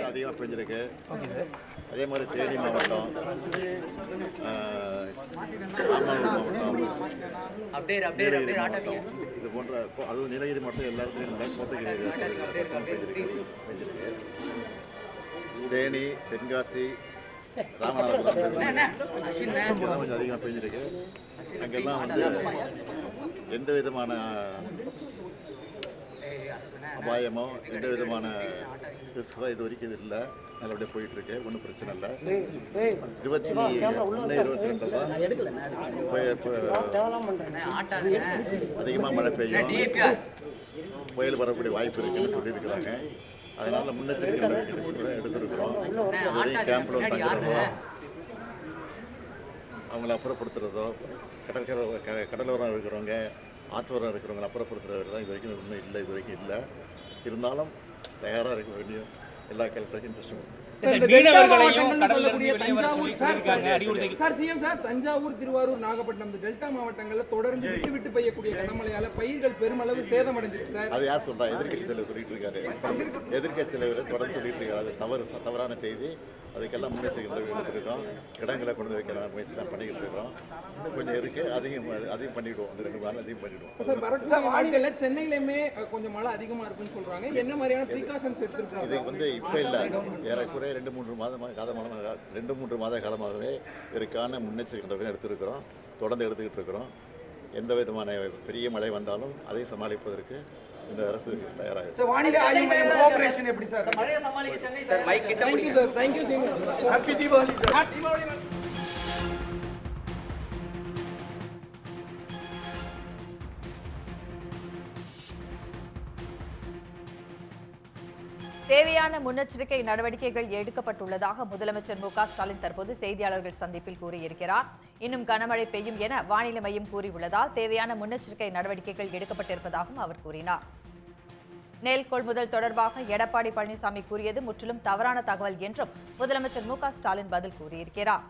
அதிகமாக பெஞ்சிருக்கு. அதே மாதிரி தேனி மாவட்டம், நீலகிரி மாவட்டம், இது போன்ற அதுவும் நீலகிரி மாவட்டம் எல்லா இடத்துலையும் கோத்தகிரி பெஞ்சிருக்கு. தேனி, தென்காசி, ராமநாதபுரம் கொஞ்சம் அதிகமாக பெஞ்சிருக்கு. அங்கெல்லாம் எந்த விதமான அபாயமோ எந்த விதமான ரிஸ்கோ இது வரைக்கும் இது இல்லை. நல்லபடியாக போயிட்டு இருக்கு, ஒன்றும் பிரச்சனை இல்லை. 21-22 தான் அதிகமாக மழை பெய்யும், புயல் வரக்கூடிய வாய்ப்பு இருக்குன்னு சொல்லியிருக்கிறாங்க. அதனால முன்னெச்சரிக்கை நடவடிக்கை எடுத்துருக்கிறோம். கேம்பில் தங்குறதோ அவங்கள அப்புறப்படுத்துறதோ, கடலோரம் இருக்கிறவங்க ஆற்றோரம் இருக்கிறவங்க அப்புறப்படுத்துறது தான் இது வரைக்கும் ஒன்றும் இல்லை, இது வரைக்கும் இல்லை. இருந்தாலும் தயாராக இருக்க வேண்டிய எல்லா கலெக்டருக்கும் சிஸ்டம். தஞ்சாவூர், திருவாரூர், நாகப்பட்டினம் டெல்டா மாவட்டங்களில் தொடர்ந்து விட்டு பெய்யக்கூடிய கனமழையால பயிர்கள் பெருமளவு சேதமடைஞ்சிருக்கு சார். அது யார் சொல்றா? எதிர்கட்சி தலைவர் சொல்லிட்டு இருக்காரு. எதிர்கட்சி தலைவர் தொடர்ந்து சொல்லிட்டு இருக்காரு. அது தவறான செய்தி. அதுக்கெல்லாம் முன்னெச்சரிக்கை எடுத்துருக்கோம். இடங்களை கொண்டு வைக்கிற முயற்சி தான் பண்ணிக்கிட்டு இருக்கோம். கொஞ்சம் இருக்கு, அதையும் பண்ணிவிடுவோம். அந்த 2 நாள் அதையும் பண்ணிவிடுவோம் சார். வரக்கூடிய நாட்களில் சென்னையிலுமே கொஞ்சம் மழை அதிகமாக இருக்குன்னு சொல்றாங்க. என்ன மாதிரியான ப்ரீகாஷன்ஸ் எடுத்துருக்காங்க? இது இப்போ இல்லை, ஏறக்குறைய 2-3 மாத காலமாகவே இதற்கான முன்னெச்சரிக்கை நடவடிக்கை எடுத்திருக்கிறோம், தொடர்ந்து எடுத்துக்கிட்டு இருக்கிறோம். எந்த விதமான பெரிய மழை வந்தாலும் அதை சமாளிப்பதற்கு இந்த அரசு தயாராக இருக்கு. வானிலை ஆய்வு மையம் கோஆபரேஷன் எப்படி சார்? மழையை சமாளிக்க சென்னை சார். மைக் கிட்ட thank you sir. Thank you so much. Happy Deepavali sir. Deepavali. தேவையான முன்னெச்சரிக்கை நடவடிக்கைகள் எடுக்கப்பட்டுள்ளதாக முதலமைச்சர் மு க ஸ்டாலின் தற்போது செய்தியாளர்கள் சந்திப்பில் கூறியிருக்கிறார். இன்னும் கனமழை பெய்யும் என வானிலை மையம் கூறியுள்ளதால் தேவையான முன்னெச்சரிக்கை நடவடிக்கைகள் எடுக்கப்பட்டிருப்பதாகவும் அவர் கூறினார். நெல் கொள்முதல் தொடர்பாக எடப்பாடி பழனிசாமி கூறியது முற்றிலும் தவறான தகவல் என்றும் முதலமைச்சர் மு க ஸ்டாலின் பதில் கூறியிருக்கிறார்.